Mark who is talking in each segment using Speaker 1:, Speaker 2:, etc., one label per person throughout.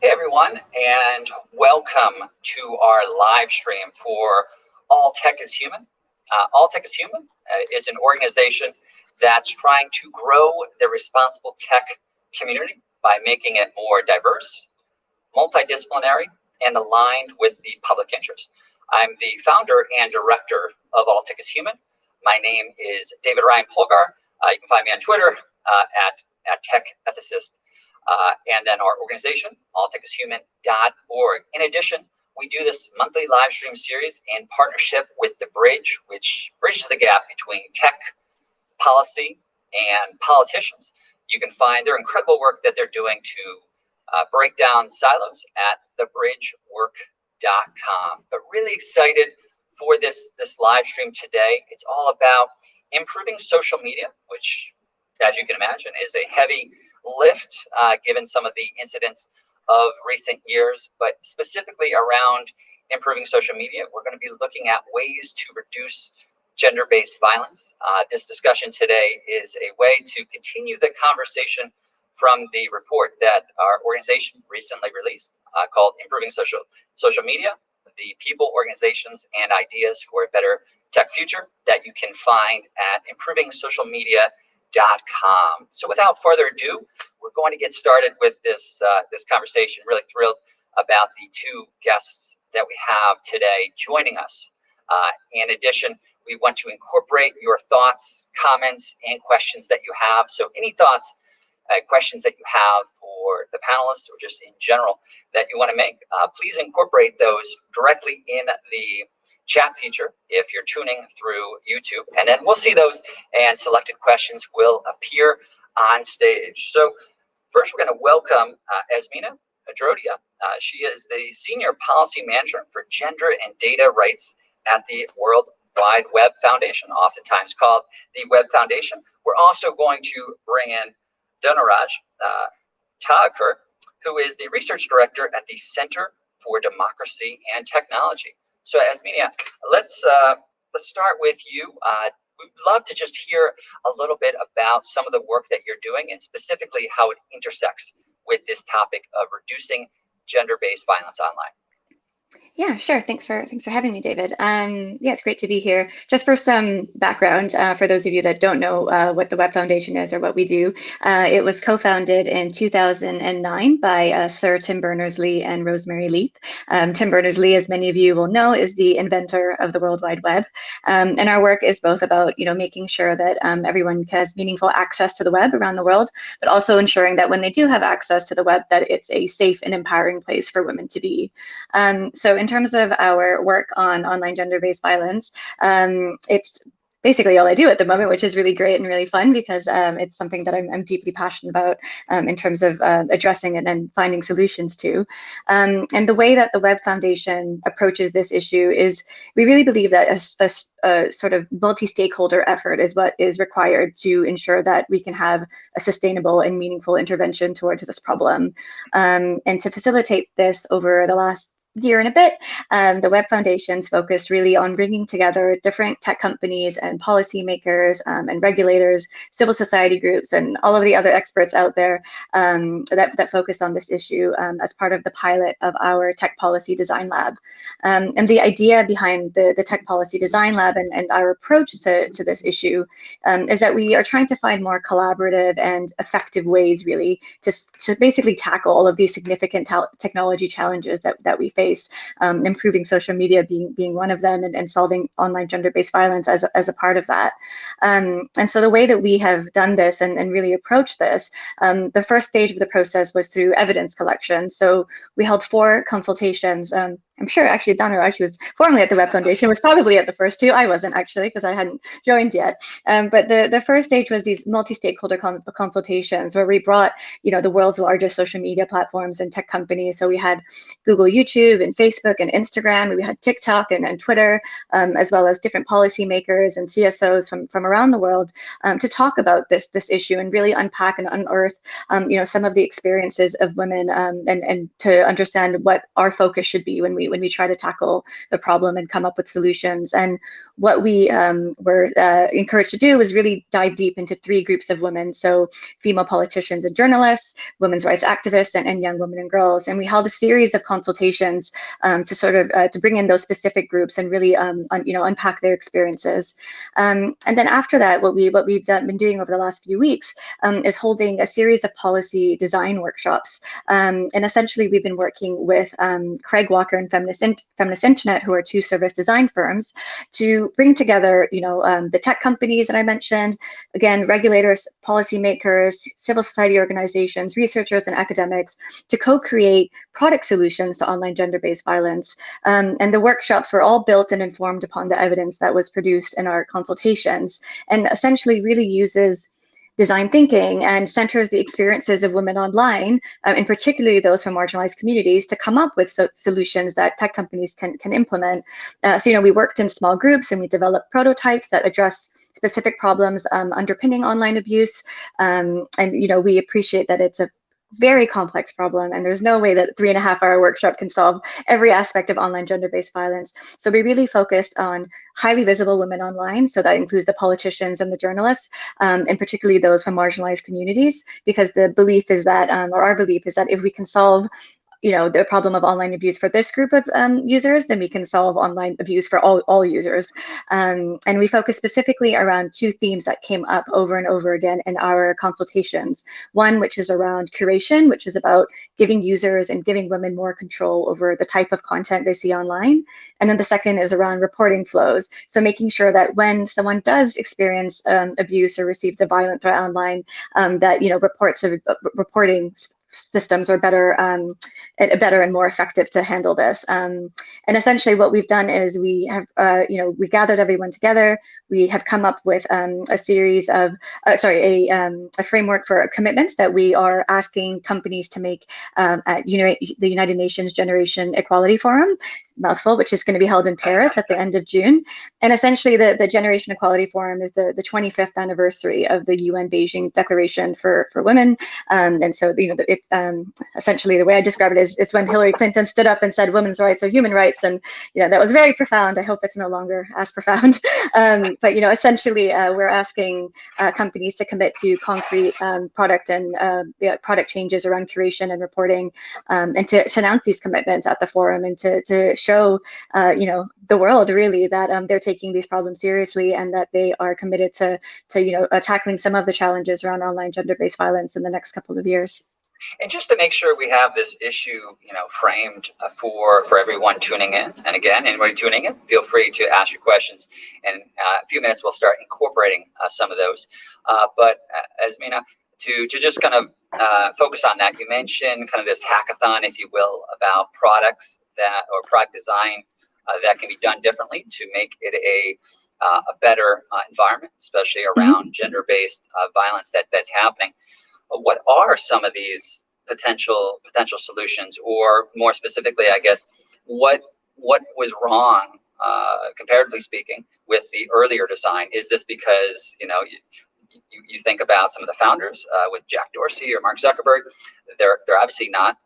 Speaker 1: Hey everyone, and welcome to our live stream for All Tech is Human. All Tech is Human is an organization that's trying to grow the responsible tech community by making it more diverse, multidisciplinary, and aligned with the public interest. I'm the founder and director of All Tech is Human. My name is David Ryan Polgar. You can find me on Twitter at Tech Ethicist. And then our organization, alltechishuman.org. In addition, we do this monthly live stream series in partnership with The Bridge, which bridges the gap between tech, policy, and politicians. You can find their incredible work that they're doing to break down silos at thebridgework.com. But really excited for this live stream today. It's all about improving social media, which, as you can imagine, is a heavy lift given some of the incidents of recent years, but specifically around improving social media, we're going to be looking at ways to reduce gender-based violence. This discussion today is a way to continue the conversation from the report that our organization recently released called Improving Social Media, the People, Organizations, and Ideas for a Better Tech Future, that you can find at improvingsocialmedia.com. So without further ado, we're going to get started with this conversation. Really thrilled about the two guests that we have today joining us. In addition, we want to incorporate your thoughts, comments, and questions that you have. So any thoughts, questions that you have for the panelists or just in general that you want to make, please incorporate those directly in the chat feature if you're tuning through YouTube, and then we'll see those and selected questions will appear on stage. So first we're going to welcome Azmina Dhrodia. She is the Senior Policy Manager for Gender and Data Rights at the World Wide Web Foundation, oftentimes called the Web Foundation. We're also going to bring in Dhanaraj Thakur, who is the Research Director at the Center for Democracy and Technology. So Azmina, let's start with you. We'd love to just hear a little bit about some of the work that you're doing and specifically how it intersects with this topic of reducing gender-based violence online.
Speaker 2: Yeah, sure. Thanks for having me, David. Yeah, it's great to be here. Just for some background, for those of you that don't know what the Web Foundation is or what we do, it was co-founded in 2009 by Sir Tim Berners-Lee and Rosemary Leith. Tim Berners-Lee, as many of you will know, is the inventor of the World Wide Web, and our work is both about making sure that everyone has meaningful access to the web around the world, but also ensuring that when they do have access to the web, that it's a safe and empowering place for women to be. So in terms of our work on online gender-based violence, it's basically all I do at the moment, which is really great and really fun because it's something that I'm deeply passionate about in terms of addressing it and finding solutions to. And the way that the Web Foundation approaches this issue is we really believe that a sort of multi-stakeholder effort is what is required to ensure that we can have a sustainable and meaningful intervention towards this problem. And to facilitate this over the last year and a bit, the Web Foundation's focused really on bringing together different tech companies and policymakers and regulators, civil society groups, and all of the other experts out there that focus on this issue as part of the pilot of our Tech Policy Design Lab. And the idea behind the Tech Policy Design Lab and our approach to this issue is that we are trying to find more collaborative and effective ways really to basically tackle all of these significant technology challenges that we face. Improving social media being one of them, and solving online gender-based violence as a part of that. And so the way that we have done this and really approached this, the first stage of the process was through evidence collection. So we held 4 consultations. I'm sure actually Dhanaraj, who was formerly at the Web Foundation, was probably at the first 2. I wasn't actually because I hadn't joined yet. But the first stage was these multi-stakeholder consultations where we brought the world's largest social media platforms and tech companies. So we had Google, YouTube, and Facebook, and Instagram. We had TikTok and Twitter, as well as different policymakers and CSOs from around the world to talk about this issue and really unpack and unearth some of the experiences of women and to understand what our focus should be when we we try to tackle the problem and come up with solutions. And what we were encouraged to do was really dive deep into 3 groups of women. So female politicians and journalists, women's rights activists, and young women and girls. And we held a series of consultations to sort of to bring in those specific groups and really unpack their experiences. And then after that, what we've been doing over the last few weeks is holding a series of policy design workshops. And essentially, we've been working with Craig Walker and Feminist Internet, who are 2 service design firms, to bring together, the tech companies that I mentioned, again, regulators, policymakers, civil society organizations, researchers, and academics to co-create product solutions to online gender-based violence. And the workshops were all built and informed upon the evidence that was produced in our consultations, and essentially really uses design thinking and centers the experiences of women online, and particularly those from marginalized communities, to come up with solutions that tech companies can implement. So, we worked in small groups and we developed prototypes that address specific problems underpinning online abuse. And, we appreciate that it's a very complex problem, and there's no way that a 3.5-hour workshop can solve every aspect of online gender-based violence. So we really focused on highly visible women online, so that includes the politicians and the journalists, and particularly those from marginalized communities, because the belief is that, or our belief is that, if we can solve the problem of online abuse for this group of users, then we can solve online abuse for all users. And we focus specifically around 2 themes that came up over and over again in our consultations. One, which is around curation, which is about giving users and giving women more control over the type of content they see online. And then the second is around reporting flows. So making sure that when someone does experience abuse or receives a violent threat online, that reporting systems are better and more effective to handle this. And essentially what we've done is we have, we gathered everyone together. We have come up with a series of, a framework for commitments that we are asking companies to make at the United Nations Generation Equality Forum, mouthful, which is going to be held in Paris at the end of June. And essentially the Generation Equality Forum is the 25th anniversary of the UN Beijing Declaration for Women. And so, essentially the way I describe it is, it's when Hillary Clinton stood up and said women's rights are human rights, and that was very profound. I hope it's no longer as profound. But essentially we're asking companies to commit to concrete product changes around curation and reporting, and to announce these commitments at the forum, and to show the world really that they're taking these problems seriously, and that they are committed to tackling some of the challenges around online gender-based violence in the next couple of years.
Speaker 1: And just to make sure we have this issue, framed for everyone tuning in. And again, anybody tuning in, feel free to ask your questions. And a few minutes, we'll start incorporating some of those. But Azmina, to just kind of focus on that, you mentioned kind of this hackathon, if you will, about products or product design that can be done differently to make it a better environment, especially around gender-based violence that's happening. What are some of these potential solutions, or more specifically, I guess, what was wrong, comparatively speaking, with the earlier design? Is this because you think about some of the founders with Jack Dorsey or Mark Zuckerberg? They're obviously not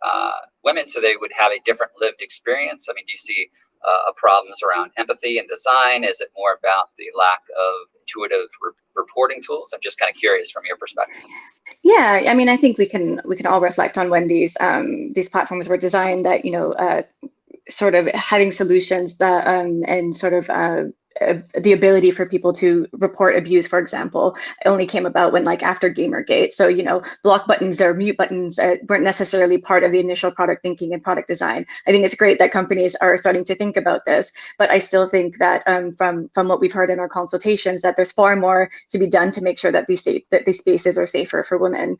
Speaker 1: women, so they would have a different lived experience. I mean, do you see problems around empathy and design? Is it more about the lack of intuitive reporting tools? I'm just kind of curious from your perspective.
Speaker 2: Yeah, I mean, I think we can all reflect on when these platforms were designed, that sort of having solutions that and sort of the ability for people to report abuse, for example, only came about when after Gamergate. So, block buttons or mute buttons weren't necessarily part of the initial product thinking and product design. I think it's great that companies are starting to think about this, but I still think that from what we've heard in our consultations, that there's far more to be done to make sure that these spaces are safer for women.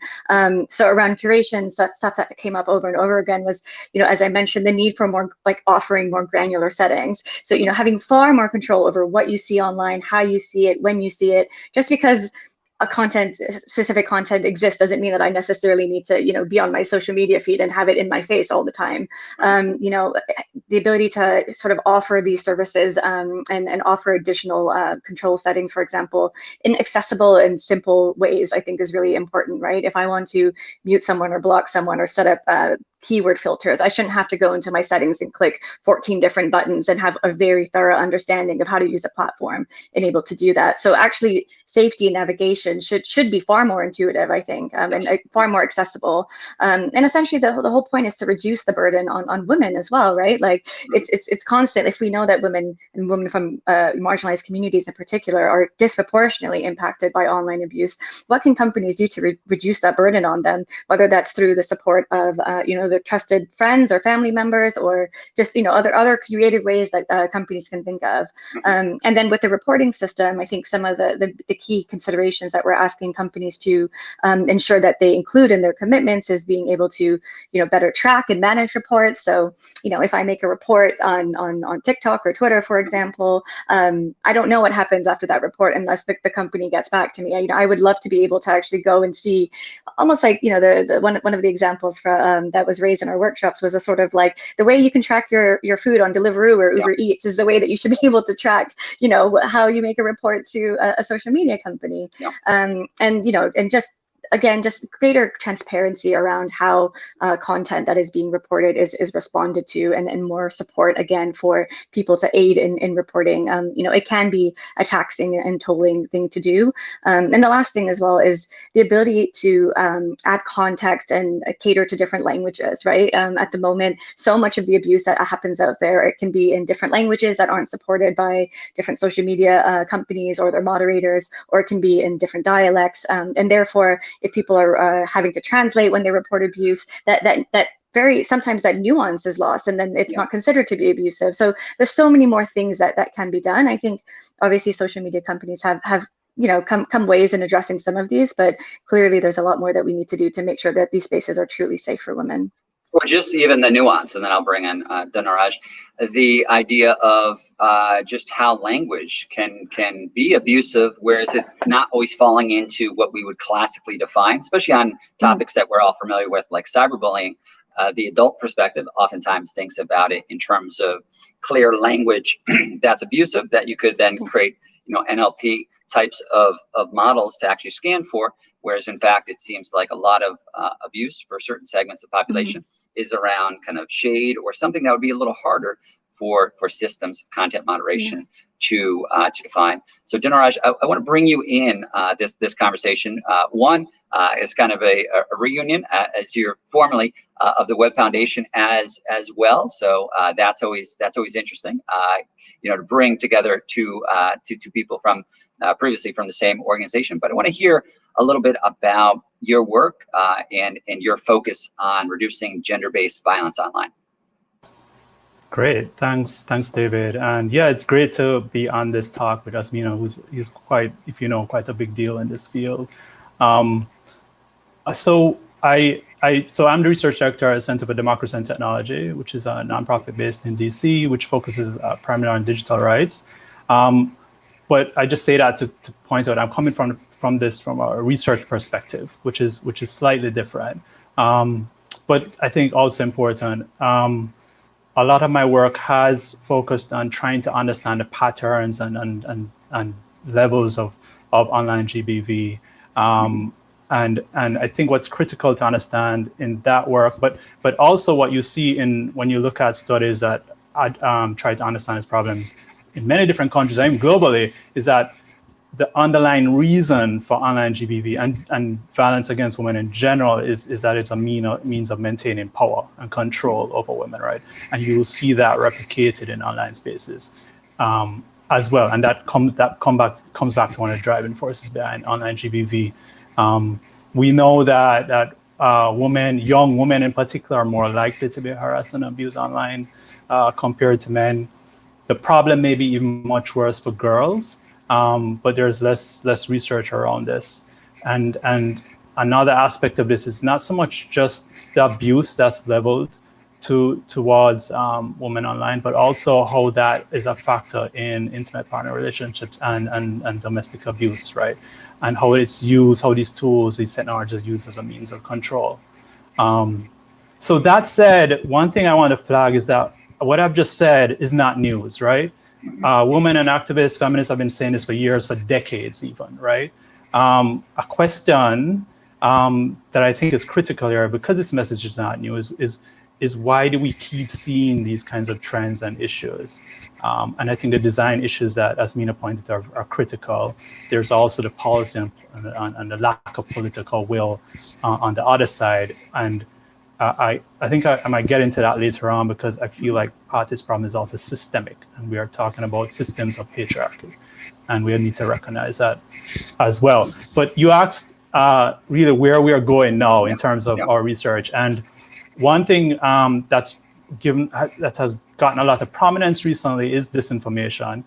Speaker 2: So around curation, stuff that came up over and over again was, as I mentioned, the need for more offering more granular settings. So, having far more control over what you see online, how you see it, when you see it. Just because specific content exists doesn't mean that I necessarily need to, be on my social media feed and have it in my face all the time. The ability to sort of offer these services and offer additional control settings, for example, in accessible and simple ways, I think is really important, right? If I want to mute someone or block someone or set up keyword filters. I shouldn't have to go into my settings and click 14 different buttons and have a very thorough understanding of how to use a platform and able to do that. So actually, safety and navigation should be far more intuitive, I think, and far more accessible. And essentially, the whole point is to reduce the burden on women as well, right? Like it's constant. If we know that women and women from marginalized communities in particular are disproportionately impacted by online abuse, what can companies do to reduce that burden on them? Whether that's through the support of the trusted friends or family members, or just other creative ways that companies can think of. And then with the reporting system, I think some of the key considerations that we're asking companies to ensure that they include in their commitments is being able to better track and manage reports. So if I make a report on TikTok or Twitter, for example, I don't know what happens after that report unless the company gets back to me. I would love to be able to actually go and see, almost like the one of the examples that was raised in our workshops was a sort of like the way you can track your food on Deliveroo or Uber Eats is the way that you should be able to track how you make a report to a social media company. And just greater transparency around how content that is being reported is responded to, and more support again for people to aid in reporting. It can be a taxing and tolling thing to do. And the last thing as well is the ability to add context and cater to different languages, right? At the moment, so much of the abuse that happens out there, it can be in different languages that aren't supported by different social media companies or their moderators, or it can be in different dialects. And therefore, if people are having to translate when they report abuse, that sometimes that nuance is lost, and then it's not considered to be abusive. So there's so many more things that can be done. I think obviously social media companies have come ways in addressing some of these, but clearly there's a lot more that we need to do to make sure that these spaces are truly safe for women.
Speaker 1: Or just even the nuance, and then I'll bring in Dhanaraj, the idea of just how language can be abusive, whereas it's not always falling into what we would classically define, especially on topics that we're all familiar with, like cyberbullying. The adult perspective oftentimes thinks about it in terms of clear language that's abusive, that you could then create NLP types of models to actually scan for, whereas in fact it seems like a lot of abuse for certain segments of the population is around kind of shade or something that would be a little harder for systems content moderation to define. So Dhanaraj, I want to bring you in this conversation. One is kind of a reunion, as you're formerly of the Web Foundation as well. So that's always interesting. To bring together two people from previously from the same organization. But I want to hear a little bit about your work and your focus on reducing gender-based violence online.
Speaker 3: Great, thanks, David. And yeah, it's great to be on this talk with Azmina, who's quite, quite a big deal in this field. So I'm the research director at Center for Democracy and Technology, which is a nonprofit based in DC, which focuses primarily on digital rights. But I just say that to point out I'm coming from a research perspective, which is slightly different. But I think also important. A lot of my work has focused on trying to understand the patterns and levels of online GBV. And I think what's critical to understand in that work, but also what you see when you look at studies that try to understand this problem in many different countries, and even globally, is that the underlying reason for online GBV and violence against women in general is that it's a means of maintaining power and control over women, right? And you will see that replicated in online spaces as well. And that comes back to one of the driving forces behind online GBV. We know that young women in particular, are more likely to be harassed and abused online compared to men. The problem may be even much worse for girls. But there's less research around this, and another aspect of this is not so much just the abuse that's leveled towards women online, but also how that is a factor in intimate partner relationships and domestic abuse, right? And how it's used, how these technologies are used as a means of control. So that said, one thing I want to flag is that what I've just said is not news, right? Women and activists, feminists have been saying this for years, for decades even, right? A question that I think is critical here, because this message is not new, is why do we keep seeing these kinds of trends and issues? And I think the design issues that Azmina pointed out are critical. There's also the policy and the lack of political will on the other side. And I think I might get into that later on, because I feel like part of this problem is also systemic, and we are talking about systems of patriarchy, and we need to recognize that as well. But you asked really where we are going now in terms of our research, and one thing that has gotten a lot of prominence recently is disinformation.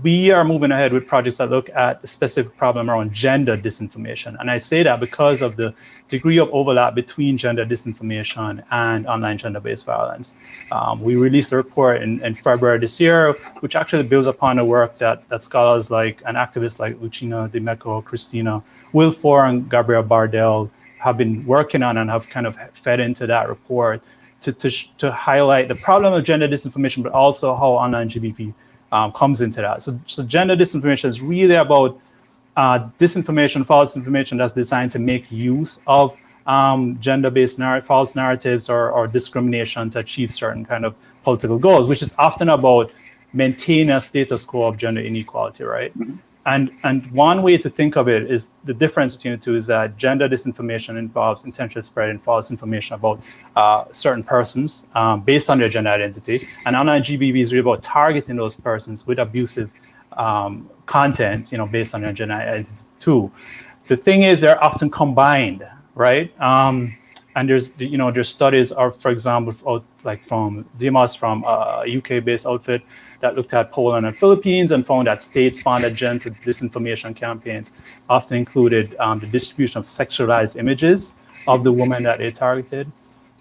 Speaker 3: We are moving ahead with projects that look at the specific problem around gender disinformation. And I say that because of the degree of overlap between gender disinformation and online gender-based violence. We released a report in February this year, which actually builds upon the work that scholars like and activists like Lucina Dimecco, Christina Wilfor, and Gabrielle Bardell have been working on and have kind of fed into that report to highlight the problem of gender disinformation, but also how online GBV comes into that. So gender disinformation is really about disinformation, false information that's designed to make use of gender-based false narratives or discrimination to achieve certain kind of political goals, which is often about maintaining a status quo of gender inequality, right? And one way to think of it is the difference between the two is that gender disinformation involves intentional spreading false information about certain persons based on their gender identity. And online GBV is really about targeting those persons with abusive content, based on their gender identity too. The thing is, they're often combined, right? And there's studies of, for example, like from Demos, from a UK-based outfit that looked at Poland and Philippines and found that state-sponsored gender disinformation campaigns often included the distribution of sexualized images of the women that they targeted.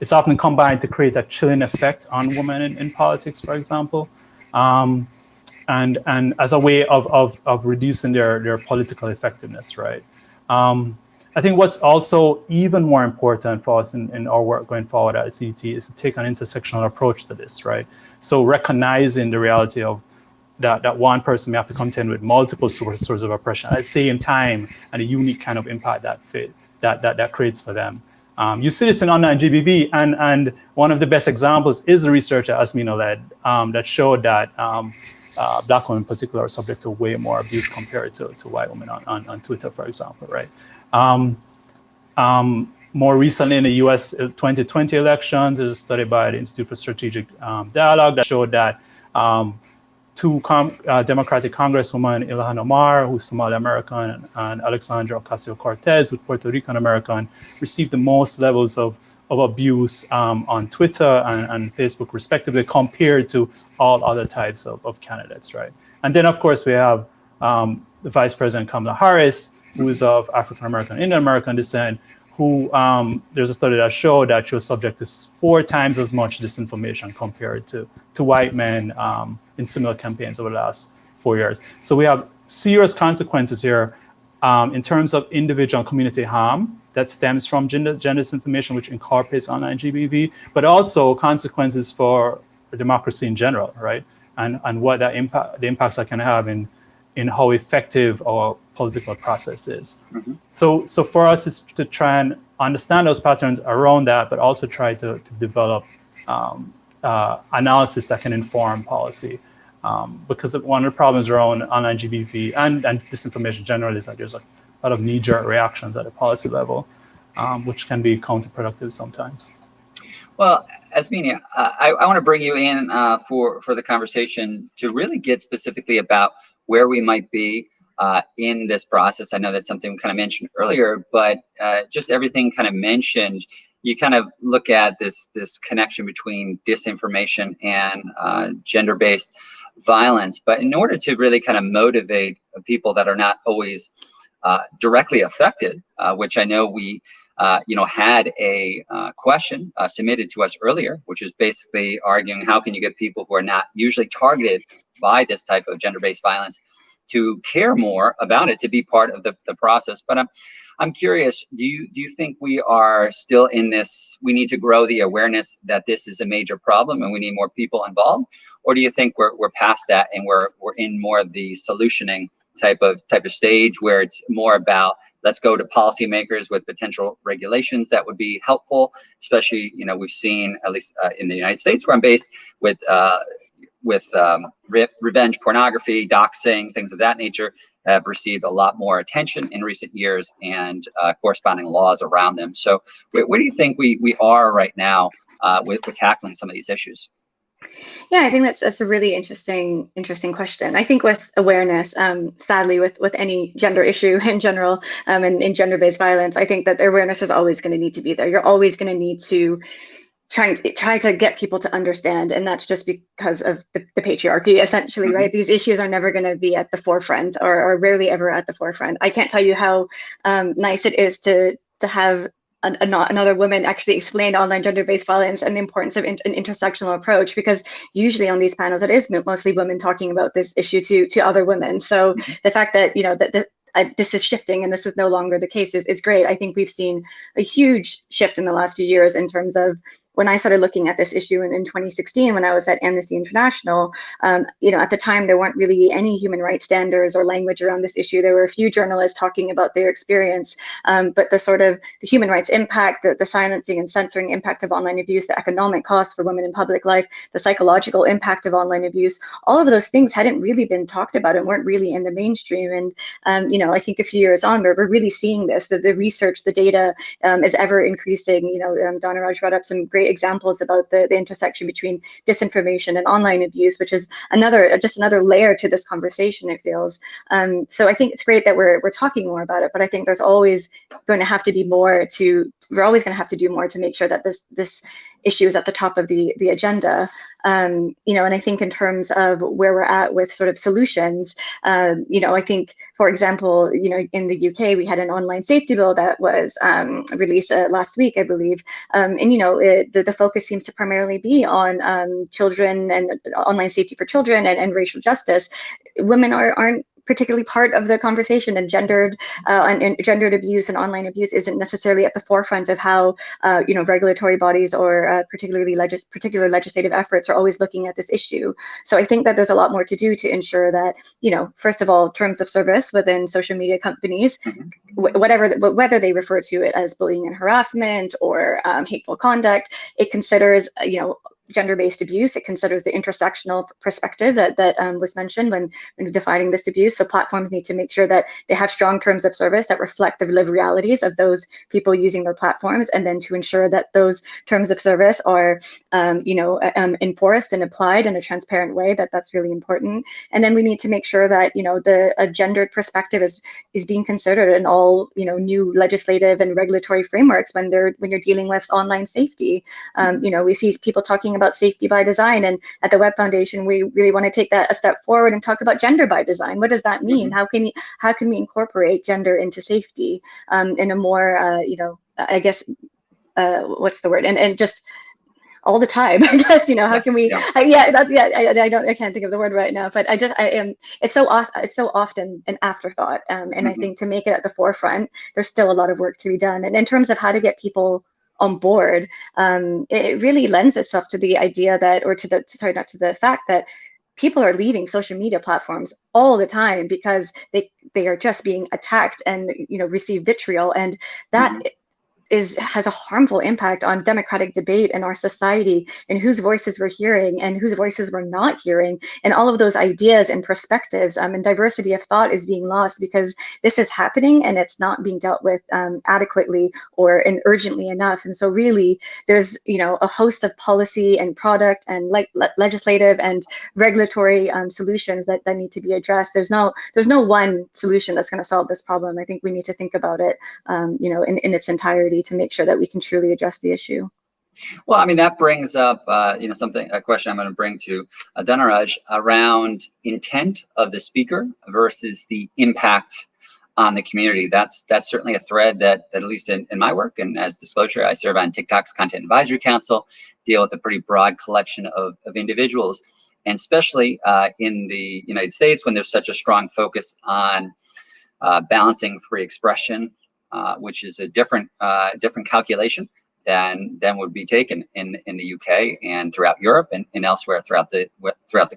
Speaker 3: It's often combined to create a chilling effect on women in politics, for example, and as a way of reducing their political effectiveness, right? I think what's also even more important for us in our work going forward at CET is to take an intersectional approach to this, right? So recognizing the reality of that one person may have to contend with multiple sources of oppression at the same time, and the unique kind of impact that creates for them. You see this in online GBV, and one of the best examples is the research that Azmina led that showed that Black women in particular are subject to way more abuse compared to white women on Twitter, for example, right? More recently in the US 2020 elections, there's a study by the Institute for Strategic Dialogue that showed that two Democratic Congresswomen, Ilhan Omar, who's Somali American, and Alexandra Ocasio-Cortez, who's Puerto Rican American, received the most levels of abuse on Twitter and Facebook, respectively, compared to all other types of candidates, right? And then, of course, we have the Vice President Kamala Harris, who is of African American, Indian American descent, who there's a study that showed that she was subject to 4 times as much disinformation compared to white men in similar campaigns over the last 4 years. So we have serious consequences here in terms of individual and community harm that stems from gender disinformation, which incorporates online GBV, but also consequences for democracy in general, right? And what the impacts that can have in how effective our political process is. So for us, it's to try and understand those patterns around that, but also try to develop analysis that can inform policy. Because one of the problems around online GBV and disinformation generally is that there's a lot of knee-jerk reactions at the policy level, which can be counterproductive sometimes.
Speaker 1: Well, Azmina, I want to bring you in for the conversation to really get specifically about where we might be in this process. I know that's something we kind of mentioned earlier, but just everything kind of mentioned, you kind of look at this connection between disinformation and gender-based violence. But in order to really kind of motivate people that are not always directly affected, which I know we had a question submitted to us earlier, which is basically arguing how can you get people who are not usually targeted by this type of gender-based violence to care more about it, to be part of the process. But I'm curious, do you think we are still in this, we need to grow the awareness that this is a major problem and we need more people involved? Or do you think we're past that and we're in more of the solutioning type of stage where it's more about let's go to policymakers with potential regulations that would be helpful, especially, we've seen, at least in the United States where I'm based, with revenge pornography, doxing, things of that nature, have received a lot more attention in recent years, and corresponding laws around them. So where do you think we are right now with tackling some of these issues?
Speaker 2: Yeah, I think that's a really interesting question. I think with awareness, sadly, with any gender issue in general, and in gender-based violence, I think that awareness is always going to need to be there. You're always going to need to try to get people to understand, and that's just because of the patriarchy, essentially, right? These issues are never going to be at the forefront, or rarely ever at the forefront. I can't tell you how nice it is to have another woman actually explain online gender-based violence and the importance of an intersectional approach, because usually on these panels it is mostly women talking about this issue to other women. So the fact that this is shifting and this is no longer the case is great. I think we've seen a huge shift in the last few years in terms of when I started looking at this issue in 2016, when I was at Amnesty International. At the time there weren't really any human rights standards or language around this issue. There were a few journalists talking about their experience, but the human rights impact, the silencing and censoring impact of online abuse, the economic costs for women in public life, the psychological impact of online abuse, all of those things hadn't really been talked about and weren't really in the mainstream. And I think a few years on, we're really seeing this, that the research, the data is ever increasing. Dhanaraj brought up some great examples about the intersection between disinformation and online abuse, which is just another layer to this conversation, it feels. So I think it's great that we're talking more about it, but I think there's always going to have to be more we're always going to have to do more to make sure that this issue is at the top of the agenda. And I think in terms of where we're at with sort of solutions, I think, for example, in the UK, we had an online safety bill that was released last week, I believe. And the focus seems to primarily be on children and online safety for children and racial justice. Women aren't particularly part of the conversation, and gendered abuse and online abuse isn't necessarily at the forefront of how regulatory bodies or particular legislative efforts are always looking at this issue. So I think that there's a lot more to do to ensure that, first of all, terms of service within social media companies, whether they refer to it as bullying and harassment or hateful conduct, it considers gender-based abuse. It considers the intersectional perspective that was mentioned when defining this abuse. So platforms need to make sure that they have strong terms of service that reflect the lived realities of those people using their platforms, and then to ensure that those terms of service are enforced and applied in a transparent way. That's really important. And then we need to make sure that a gendered perspective is being considered in all new legislative and regulatory frameworks when you're dealing with online safety. We see people talking about safety by design, and at the Web Foundation we really want to take that a step forward and talk about gender by design. What does that mean? How can we incorporate gender into safety in a more I guess what's the word, and just all the time, I guess, how can we, I can't think of the word right now, but it's so often an afterthought. And I think to make it at the forefront, there's still a lot of work to be done. And in terms of how to get people on board, it really lends itself to the idea that, to the fact that people are leaving social media platforms all the time because they are just being attacked and receive vitriol, and that has a harmful impact on democratic debate in our society, and whose voices we're hearing and whose voices we're not hearing, and all of those ideas and perspectives and diversity of thought is being lost because this is happening and it's not being dealt with adequately or urgently enough. And so really there's a host of policy and product and legislative and regulatory solutions that need to be addressed. There's no one solution that's going to solve this problem. I think we need to think about it in its entirety to make sure that we can truly address the issue.
Speaker 1: Well, I mean, that brings up, a question I'm going to bring to Dhanaraj around intent of the speaker versus the impact on the community. That's certainly a thread that at least in my work, and as disclosure, I serve on TikTok's Content Advisory Council, deal with a pretty broad collection of individuals, and especially in the United States, when there's such a strong focus on balancing free expression, which is a different calculation than would be taken in the UK and throughout Europe and elsewhere throughout the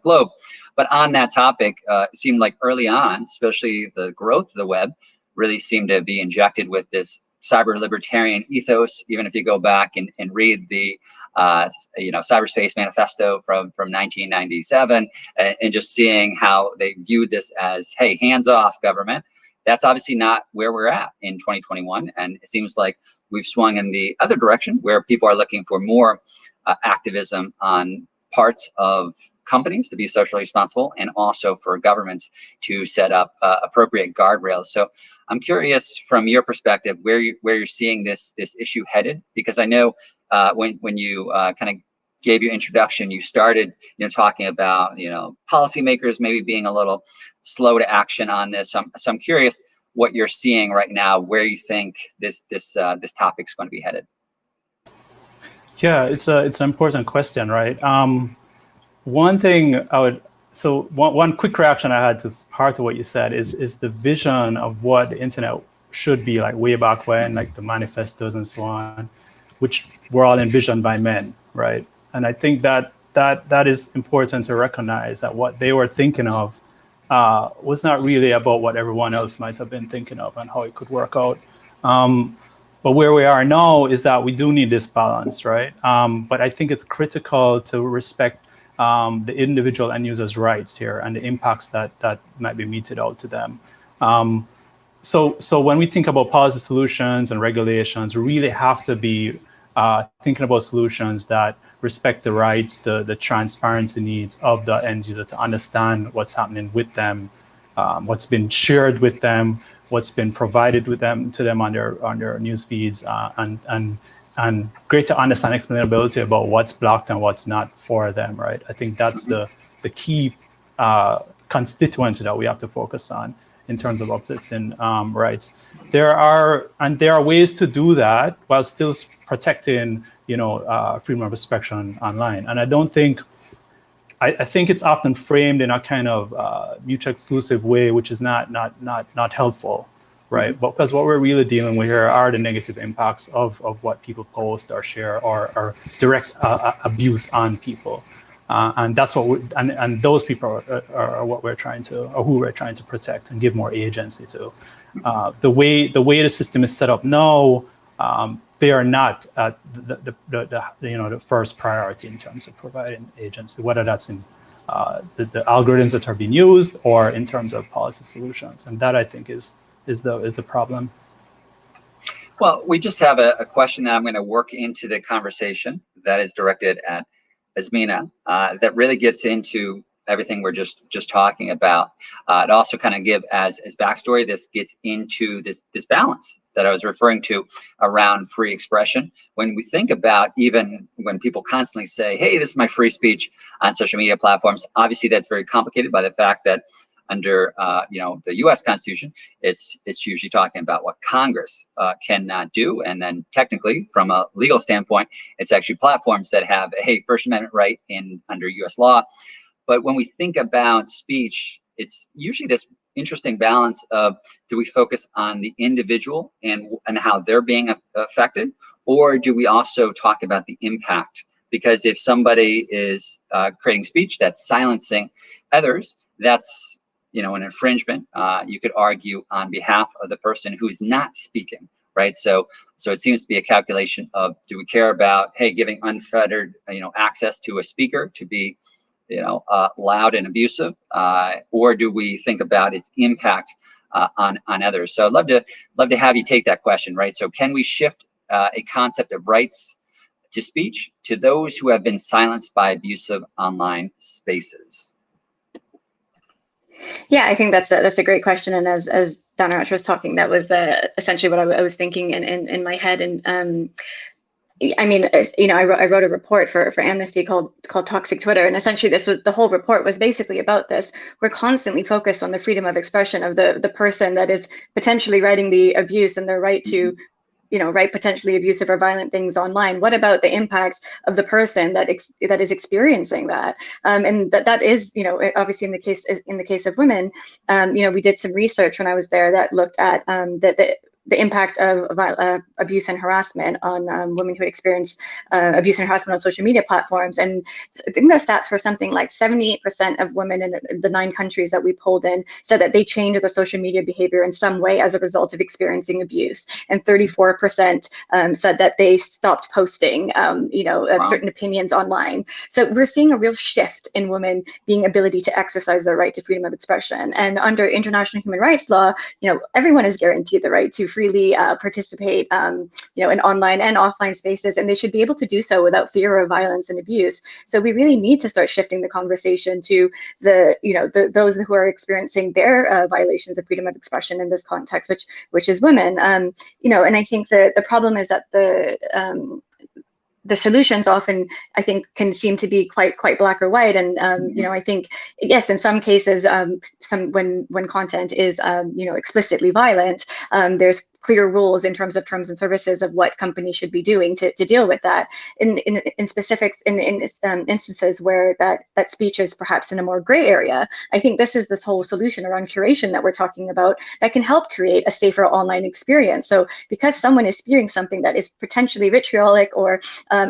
Speaker 1: globe. But on that topic, it seemed like early on, especially the growth of the web, really seem to be injected with this cyber libertarian ethos. Even if you go back and read the cyberspace manifesto from 1997, and just seeing how they viewed this as, hey, hands off government. That's obviously not where we're at in 2021, and it seems like we've swung in the other direction, where people are looking for more activism on parts of companies to be socially responsible, and also for governments to set up appropriate guardrails. So I'm curious, from your perspective, where you're seeing this issue headed, because I know when you kind of gave your introduction, you started talking about policymakers maybe being a little slow to action on this. So I'm curious what you're seeing right now, where you think this topic's going to be headed.
Speaker 3: Yeah, it's an important question, right? One thing one quick reaction I had to part of what you said is the vision of what the internet should be like way back when, like the manifestos and so on, which were all envisioned by men, right? And I think that is important to recognize, that what they were thinking of was not really about what everyone else might have been thinking of and how it could work out. But where we are now is that we do need this balance, right? But I think it's critical to respect the individual end users' rights here and the impacts that might be meted out to them. So when we think about policy solutions and regulations, we really have to be thinking about solutions that respect the rights, the transparency needs of the end user, to understand what's happening with them, what's been shared with them, what's been provided with them to them on their news feeds, and greater understand explainability about what's blocked and what's not for them, right? I think that's the key constituency that we have to focus on in terms of uplifting rights. There are ways to do that while still protecting, freedom of expression online. And I don't think, I think it's often framed in a kind of mutually exclusive way, which is not helpful, right? But because what we're really dealing with here are the negative impacts of what people post or share, or direct abuse on people. And that's what and those people are what we're trying to, or who we're trying to protect and give more agency to. The way the system is set up now, they are not at the first priority in terms of providing agency, whether that's in the algorithms that are being used or in terms of policy solutions, and that I think is the problem.
Speaker 1: Well, we just have a question that I'm going to work into the conversation that is directed at Azmina, that really gets into everything we're just talking about. It also kind of give as backstory, this gets into this balance that I was referring to around free expression. When we think about, even when people constantly say, hey, this is my free speech on social media platforms, obviously that's very complicated by the fact that under the U.S. Constitution, it's usually talking about what Congress cannot do, and then technically, from a legal standpoint, it's actually platforms that have a First Amendment right under U.S. law. But when we think about speech, it's usually this interesting balance of, do we focus on the individual and how they're being affected, or do we also talk about the impact? Because if somebody is creating speech that's silencing others, that's an infringement. You could argue on behalf of the person who's not speaking, right? So it seems to be a calculation of, do we care about, hey, giving unfettered access to a speaker to be loud and abusive, or do we think about its impact on others? So I'd love to have you take that question, right? So can we shift a concept of rights to speech to those who have been silenced by abusive online spaces?
Speaker 2: Yeah, I think that's a great question, and as Dhanaraj was talking, that was essentially what I was thinking in my head. And I mean, I wrote a report for Amnesty called Toxic Twitter, and essentially the whole report was basically about this. We're constantly focused on the freedom of expression of the person that is potentially writing the abuse and their right to write potentially abusive or violent things online. What about the impact of the person that is experiencing that? And that is, obviously in the case of women, we did some research when I was there that looked at the impact of abuse and harassment on women who experience abuse and harassment on social media platforms. And I think the stats were something like 78% of women in the 9 countries that we polled in said that they changed their social media behavior in some way as a result of experiencing abuse. And 34% said that they stopped posting, certain opinions online. So we're seeing a real shift in women being ability to exercise their right to freedom of expression. And under international human rights law, everyone is guaranteed the right to freely participate, in online and offline spaces, and they should be able to do so without fear of violence and abuse. So we really need to start shifting the conversation to those who are experiencing their violations of freedom of expression in this context, which is women. And I think the problem is that the solutions often, I think, can seem to be quite black or white. And I think, yes, in some cases, when content is explicitly violent, there's clear rules in terms of terms and services of what companies should be doing to deal with that. In specifics, in instances where that speech is perhaps in a more gray area, I think this whole solution around curation that we're talking about that can help create a safer online experience. So because someone is spewing something that is potentially vitriolic or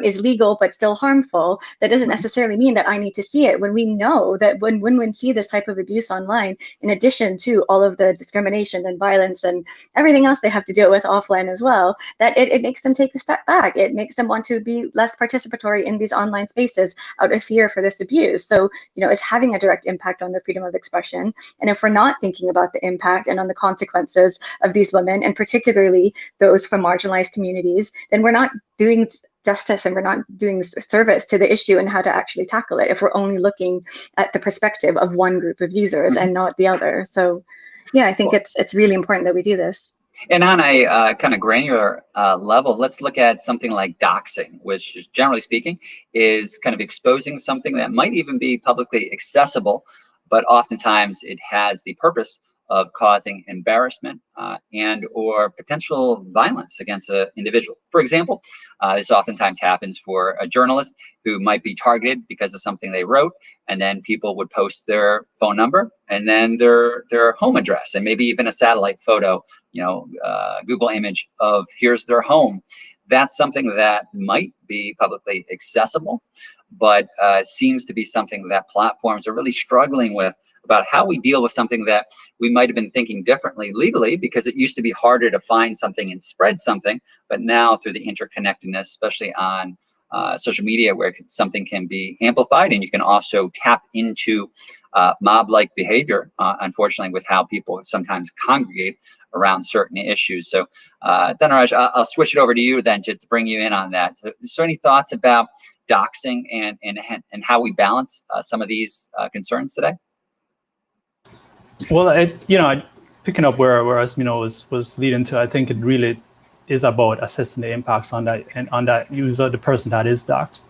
Speaker 2: is legal but still harmful, that doesn't necessarily mean that I need to see it. When we know that when women see this type of abuse online, in addition to all of the discrimination and violence and everything else they have to deal with offline as well, that it makes them take a step back. It makes them want to be less participatory in these online spaces out of fear for this abuse. So, it's having a direct impact on their freedom of expression. And if we're not thinking about the impact and on the consequences of these women, and particularly those from marginalized communities, then we're not doing justice and we're not doing service to the issue and how to actually tackle it if we're only looking at the perspective of one group of users and not the other. So yeah, I think it's really important that we do this.
Speaker 1: And on a kind of granular level, let's look at something like doxing, which is, generally speaking, is kind of exposing something that might even be publicly accessible, but oftentimes it has the purpose of causing embarrassment and or potential violence against an individual. For example, this oftentimes happens for a journalist who might be targeted because of something they wrote, and then people would post their phone number and then their home address and maybe even a satellite photo, Google image of here's their home. That's something that might be publicly accessible, but seems to be something that platforms are really struggling with, about how we deal with something that we might have been thinking differently legally, because it used to be harder to find something and spread something. But now through the interconnectedness, especially on social media, where something can be amplified, and you can also tap into mob-like behavior, unfortunately, with how people sometimes congregate around certain issues. So Dhanaraj, I'll switch it over to you then to bring you in on that. So any thoughts about doxing and how we balance some of these concerns today?
Speaker 3: Well, picking up where Azmina was leading to, I think it really is about assessing the impacts on that user, the person that is doxed.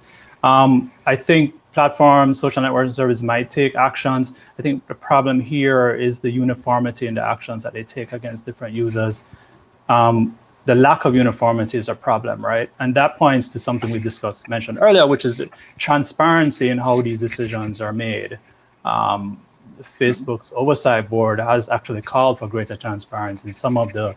Speaker 3: I think platforms, social networking services might take actions. I think the problem here is the uniformity in the actions that they take against different users. The lack of uniformity is a problem, right? And that points to something we mentioned earlier, which is transparency in how these decisions are made. Facebook's oversight board has actually called for greater transparency in some of the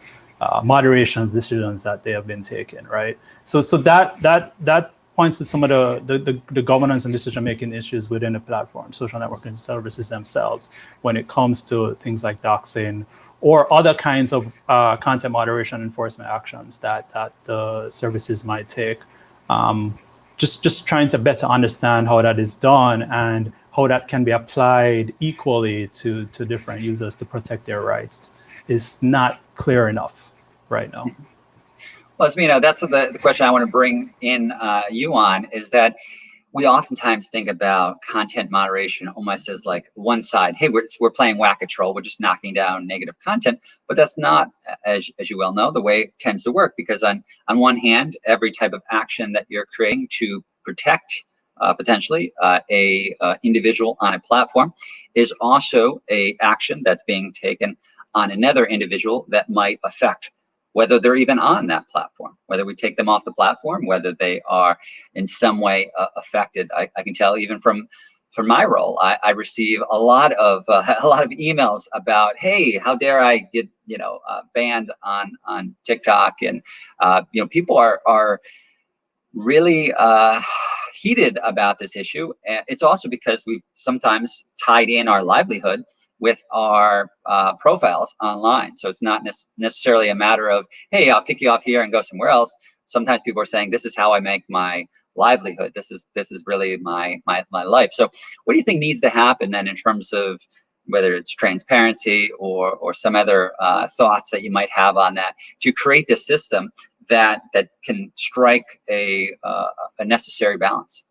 Speaker 3: moderation decisions that they have been taking, right? So that points to some of the governance and decision-making issues within the platform, social networking services themselves, when it comes to things like doxing or other kinds of content moderation enforcement actions that the services might take. Just trying to better understand how that is done and how that can be applied equally to different users to protect their rights is not clear enough right now.
Speaker 1: Well, Azmina, that's the question I want to bring in you on, is that we oftentimes think about content moderation almost as like one side. Hey, we're playing whack-a-troll, we're just knocking down negative content, but that's not, as you well know, the way it tends to work, because on one hand, every type of action that you're creating to protect potentially a individual on a platform is also a action that's being taken on another individual that might affect whether they're even on that platform, whether we take them off the platform, whether they are in some way affected. I can tell even from for my role, I receive a lot of emails about, hey, how dare I get banned on TikTok, and people are really heated about this issue. And it's also because we've sometimes tied in our livelihood with our profiles online. So it's not necessarily a matter of, hey, I'll kick you off here and go somewhere else. Sometimes people are saying, this is how I make my livelihood. This is really my life. So what do you think needs to happen then in terms of whether it's transparency or some other thoughts that you might have on that, to create this system that can strike a necessary balance?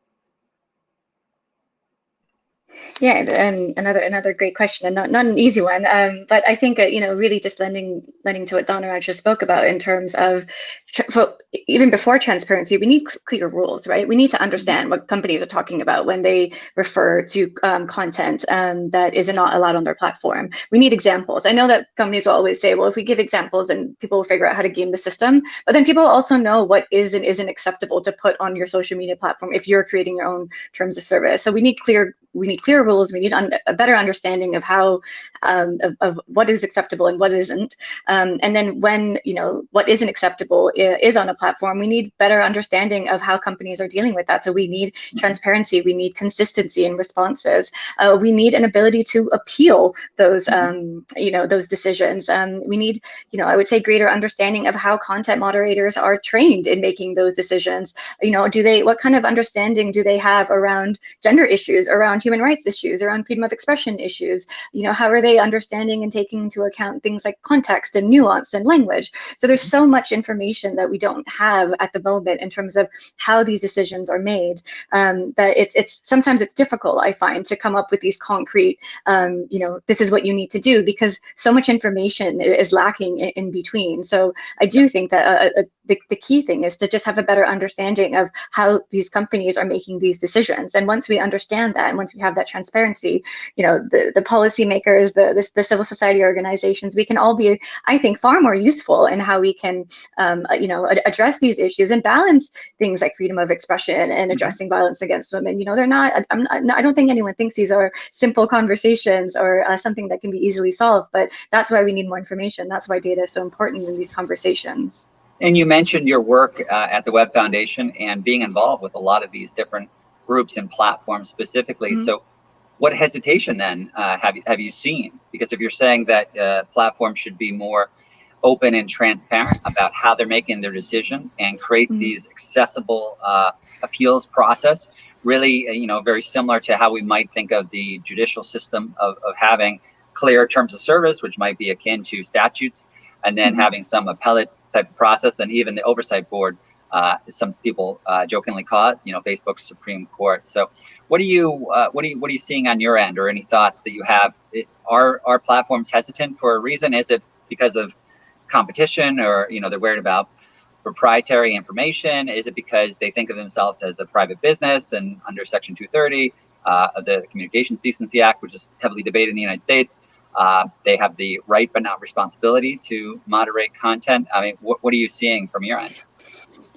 Speaker 2: Yeah, and another great question, and not an easy one. But I think really just lending to what Dhanaraj just spoke about in terms of even before transparency, we need clear rules, right? We need to understand what companies are talking about when they refer to content that is not allowed on their platform. We need examples. I know that companies will always say, well, if we give examples, then people will figure out how to game the system. But then people also know what is and isn't acceptable to put on your social media platform if you're creating your own terms of service. So we need clear rules. We need a better understanding of how of what is acceptable and what isn't. And then when what isn't acceptable is on a platform, we need better understanding of how companies are dealing with that. So we need transparency. We need consistency in responses. We need an ability to appeal those those decisions. We need I would say greater understanding of how content moderators are trained in making those decisions. What kind of understanding do they have around gender issues, around human rights issues, around freedom of expression issues? How are they understanding and taking into account things like context and nuance and language? So there's so much information that we don't have at the moment in terms of how these decisions are made, that it's sometimes difficult, I find, to come up with these concrete this is what you need to do, because so much information is lacking in between. So I do think that the key thing is to just have a better understanding of how these companies are making these decisions. And once we understand that, and once we have that transparency, the policymakers, the civil society organizations, we can all be, I think, far more useful in how we can, address these issues and balance things like freedom of expression and addressing violence against women. They're not. I don't think anyone thinks these are simple conversations or something that can be easily solved. But that's why we need more information. That's why data is so important in these conversations.
Speaker 1: And you mentioned your work at the Web Foundation and being involved with a lot of these different groups and platforms specifically. Mm-hmm. So what hesitation then have you seen? Because if you're saying that platforms should be more open and transparent about how they're making their decision and create mm-hmm. these accessible appeals process, really, very similar to how we might think of the judicial system of having clear terms of service, which might be akin to statutes, and then mm-hmm. having some appellate type of process, and even the oversight board, some people jokingly call it, Facebook's Supreme Court. So, what are you seeing on your end, or any thoughts that you have? Are platforms hesitant for a reason? Is it because of competition, or they're worried about proprietary information? Is it because they think of themselves as a private business, and under Section 230 of the Communications Decency Act, which is heavily debated in the United States, they have the right but not responsibility to moderate content? I mean, what are you seeing from your end?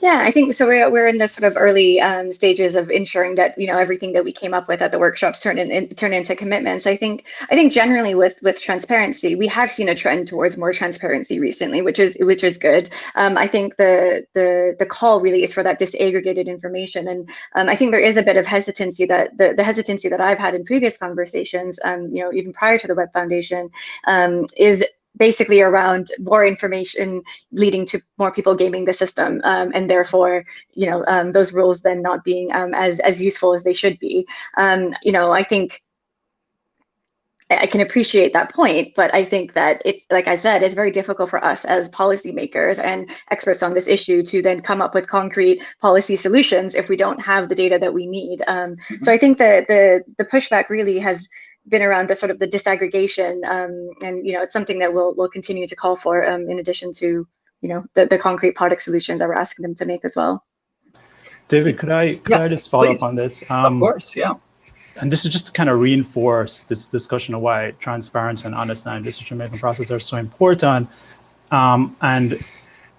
Speaker 2: Yeah, I think so. We're in the sort of early stages of ensuring that everything that we came up with at the workshops turn into commitments. I think generally with transparency, we have seen a trend towards more transparency recently, which is good. I think the call really is for that disaggregated information, and I think there is a bit of hesitancy that the hesitancy that I've had in previous conversations, even prior to the Web Foundation, is basically around more information leading to more people gaming the system, and therefore, those rules then not being as useful as they should be. I think I can appreciate that point, but I think that it's, like I said, it's very difficult for us as policymakers and experts on this issue to then come up with concrete policy solutions if we don't have the data that we need. Mm-hmm. So I think that the pushback really has been around the sort of the disaggregation, and it's something that we'll continue to call for, in addition to the concrete product solutions that we're asking them to make as well.
Speaker 3: David, could I just follow up on this?
Speaker 1: Of course, yeah.
Speaker 3: And this is just to kind of reinforce this discussion of why transparency and understanding decision-making process are so important. And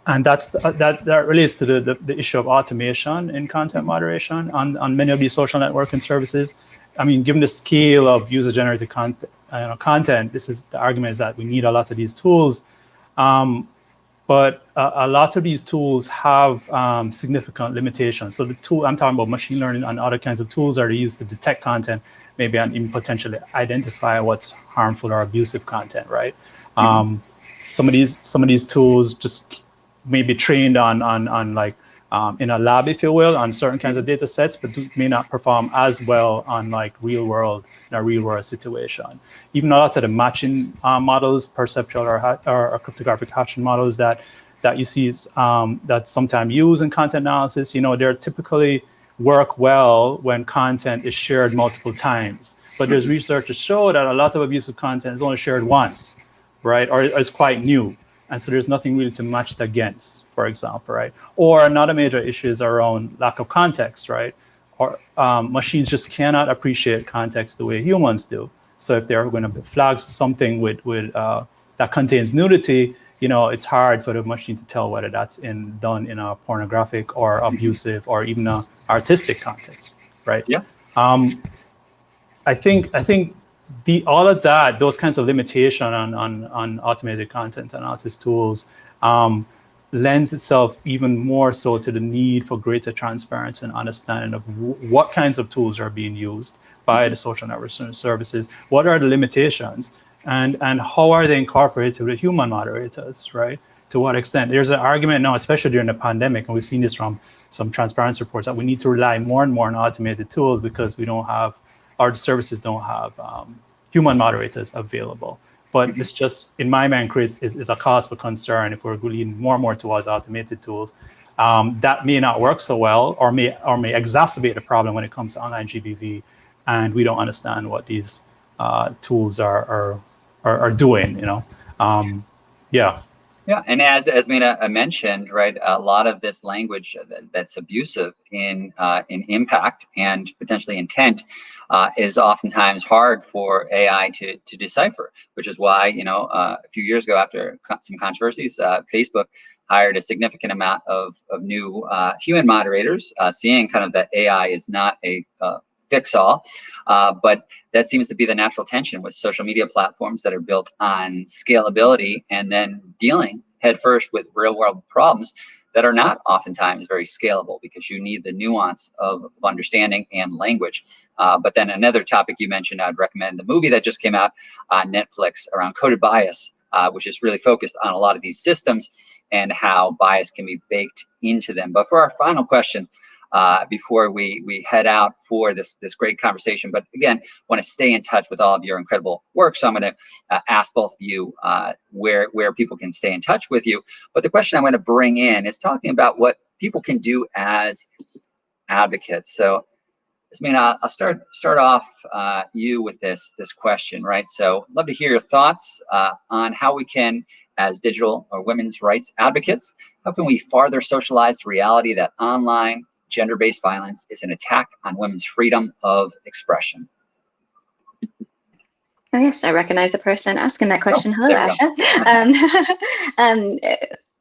Speaker 3: And that relates to the issue of automation in content moderation on many of these social networking services. I mean, given the scale of user-generated content, this is the argument is that we need a lot of these tools. But a lot of these tools have significant limitations. So the tool, I'm talking about machine learning and other kinds of tools are used to detect content, maybe and even potentially identify what's harmful or abusive content, right? Some of these tools just may be trained on like in a lab, if you will, on certain kinds of data sets, but may not perform as well on like in a real world situation. Even a lot of the matching models, perceptual or cryptographic hashing models that you see that sometimes used in content analysis, they're typically work well when content is shared multiple times. But there's research to show that a lot of abusive content is only shared once, right? Or is quite new. And so there's nothing really to match it against, for example, right? Or another major issue is around lack of context, right? Or machines just cannot appreciate context the way humans do. So if they're going to flag something with that contains nudity, it's hard for the machine to tell whether that's done in a pornographic or abusive or even a artistic context, right?
Speaker 1: Yeah.
Speaker 3: I think all of that, those kinds of limitation on automated content analysis tools lends itself even more so to the need for greater transparency and understanding of what kinds of tools are being used by the social network services, what are the limitations, and how are they incorporated with human moderators, right? To what extent? There's an argument now, especially during the pandemic, and we've seen this from some transparency reports, that we need to rely more and more on automated tools because we don't have, our services don't have human moderators available. But this just, in my mind, is a cause for concern if we're leaning more and more towards automated tools. That may not work so well, or may exacerbate the problem when it comes to online GBV, and we don't understand what these tools are doing. Yeah.
Speaker 1: Yeah, and as Azmina mentioned, right, a lot of this language that's abusive in impact and potentially intent is oftentimes hard for AI to decipher, which is why, a few years ago, after some controversies, Facebook hired a significant amount of new human moderators, seeing kind of that AI is not a fix-all, but that seems to be the natural tension with social media platforms that are built on scalability and then dealing headfirst with real-world problems that are not oftentimes very scalable because you need the nuance of understanding and language. But then another topic you mentioned, I'd recommend the movie that just came out on Netflix around coded bias, which is really focused on a lot of these systems and how bias can be baked into them. But for our final question, before we head out for this great conversation. But again, want to stay in touch with all of your incredible work. So I'm going to ask both of you where people can stay in touch with you. But the question I'm going to bring in is talking about what people can do as advocates. So Azmina, I'll start off you with this question, right? So I'd love to hear your thoughts on how we can, as digital or women's rights advocates, how can we farther socialize the reality that online gender-based violence is an attack on women's freedom of expression?
Speaker 2: Oh yes, I recognize the person asking that question. Hello, Asha.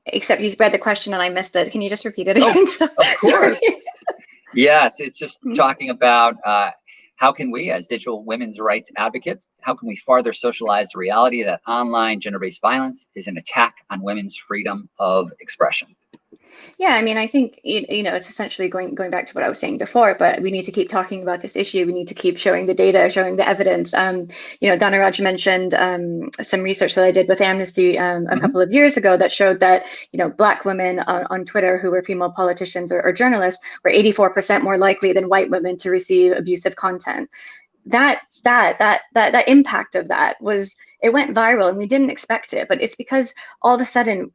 Speaker 2: Except you read the question and I missed it. Can you just repeat it again?
Speaker 1: Of course. Yes, it's just talking about how can we, as digital women's rights advocates, how can we farther socialize the reality that online gender-based violence is an attack on women's freedom of expression?
Speaker 2: Yeah, I mean, I think, it's essentially going back to what I was saying before, but we need to keep talking about this issue. We need to keep showing the data, showing the evidence. Dhanaraj mentioned some research that I did with Amnesty a couple of years ago that showed that, Black women on Twitter who were female politicians or journalists were 84% more likely than white women to receive abusive content. That impact of that it went viral and we didn't expect it, but it's because all of a sudden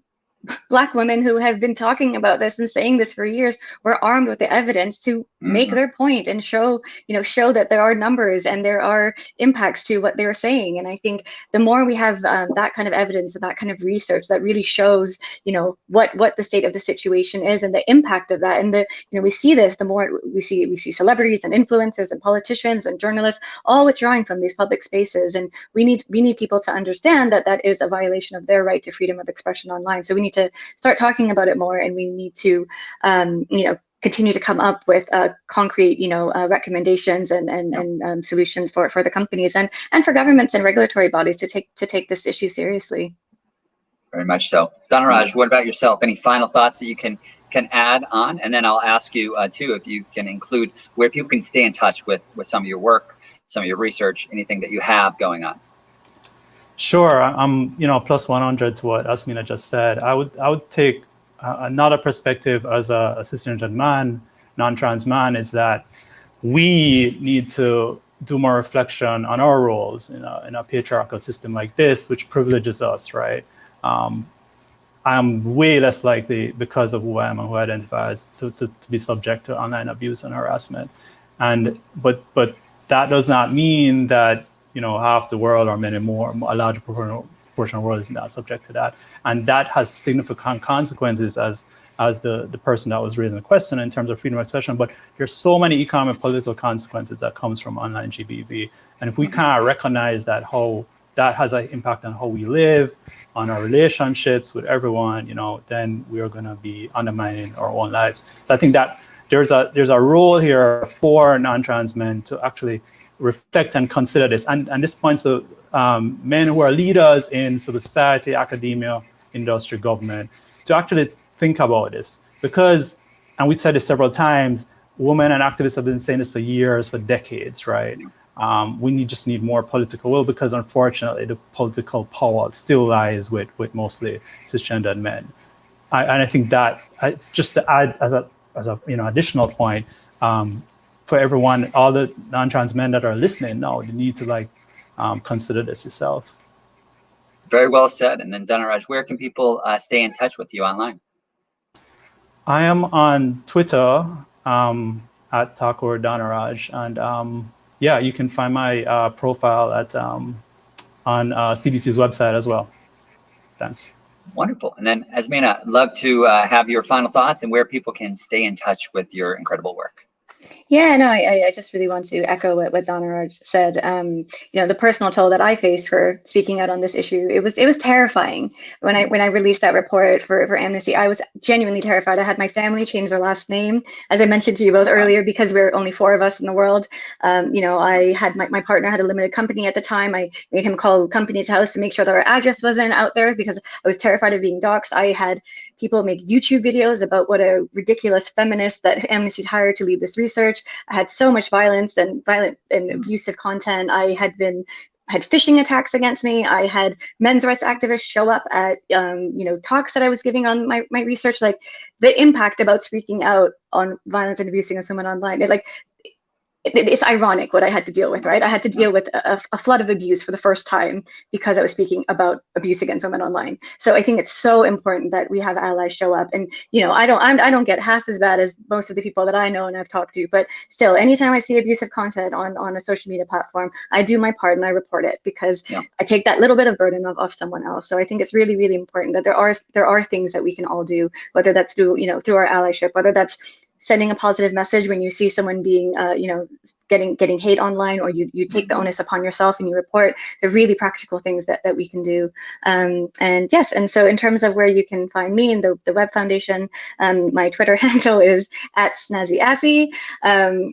Speaker 2: Black women who have been talking about this and saying this for years were armed with the evidence to make their point and show that there are numbers and there are impacts to what they're saying. And I think the more we have that kind of evidence and that kind of research that really shows, what the state of the situation is and the impact of that, and we see this, the more we see celebrities and influencers and politicians and journalists all withdrawing from these public spaces. And we need people to understand that that is a violation of their right to freedom of expression online. So we need to start talking about it more, and we need to, continue to come up with concrete, recommendations and solutions for the companies and for governments and regulatory bodies to take this issue seriously.
Speaker 1: Very much so. Dhanaraj, what about yourself? Any final thoughts that you can add on? And then I'll ask you too, if you can include where people can stay in touch with some of your work, some of your research, anything that you have going on.
Speaker 3: Sure, I'm plus 100 to what Azmina just said. I would take another perspective as a cisgender man, non-trans man, is that we need to do more reflection on our roles in a patriarchal system like this, which privileges us, right? I'm way less likely, because of who I am and who I identify as, to be subject to online abuse and harassment. But that does not mean that half the world or a large portion of the world is not subject to that. And that has significant consequences as the person that was raising the question in terms of freedom of expression. But there's so many economic, political consequences that comes from online GBV. And if we can't recognize that, how that has an impact on how we live, on our relationships with everyone, then we are going to be undermining our own lives. So I think that there's a role here for non-trans men to actually reflect and consider this. And this points to men who are leaders in civil society, academia, industry, government, to actually think about this. Because, and we've said this several times, women and activists have been saying this for years, for decades, right? We just need more political will, because unfortunately the political power still lies with mostly cisgendered men. And I think that, just to add as a additional point, for everyone, all the non-trans men that are listening now, you need to consider this yourself.
Speaker 1: Very well said. And then Dhanaraj, where can people stay in touch with you online?
Speaker 3: I am on Twitter at Thakur Dhanaraj, and yeah, you can find my profile on CDT's website as well. Thanks.
Speaker 1: Wonderful. And then Azmina, I'd love to have your final thoughts and where people can stay in touch with your incredible work.
Speaker 2: Yeah, no, I just really want to echo what Dhanaraj said. The personal toll that I faced for speaking out on this issue, it was terrifying. When I released that report for Amnesty, I was genuinely terrified. I had my family change their last name, as I mentioned to you both earlier, because we're only 4 of us in the world. I had my partner had a limited company at the time. I made him call company's house to make sure that our address wasn't out there, because I was terrified of being doxxed. I had people make YouTube videos about what a ridiculous feminist that Amnesty's hired to lead this research. I had so much violent and abusive content. I had phishing attacks against me. I had men's rights activists show up at talks that I was giving on my research. Like, the impact about speaking out on violence and abusing someone online, it's ironic what I had to deal with, right? I had to deal with a flood of abuse for the first time because I was speaking about abuse against women online. So I think it's so important that we have allies show up. And I don't get half as bad as most of the people that I know and I've talked to, but still, anytime I see abusive content on a social media platform, I do my part and I report it, because I take that little bit of burden off someone else. So I think it's really, really important that there are things that we can all do, whether that's through our allyship, whether that's sending a positive message when you see someone being, getting hate online, or you take the onus upon yourself and you report the really practical things that we can do. And so in terms of where you can find me in the Web Foundation, my Twitter handle is @snazzyazzy,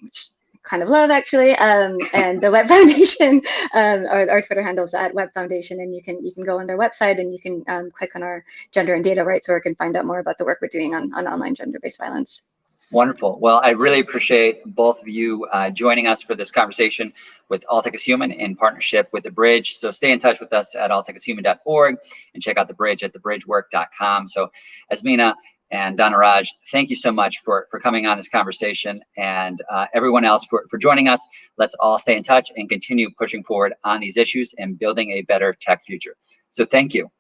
Speaker 2: which I kind of love actually, and the Web Foundation, our Twitter handle is @Web Foundation, and you can go on their website and you can click on our gender and data rights work and find out more about the work we're doing on online gender-based violence.
Speaker 1: Wonderful. Well, I really appreciate both of you joining us for this conversation with All Tech is Human in partnership with The Bridge. So stay in touch with us at alltechishuman.org and check out The Bridge at thebridgework.com. So Azmina and Dhanaraj, thank you so much for coming on this conversation, and everyone else for joining us. Let's all stay in touch and continue pushing forward on these issues and building a better tech future. So thank you.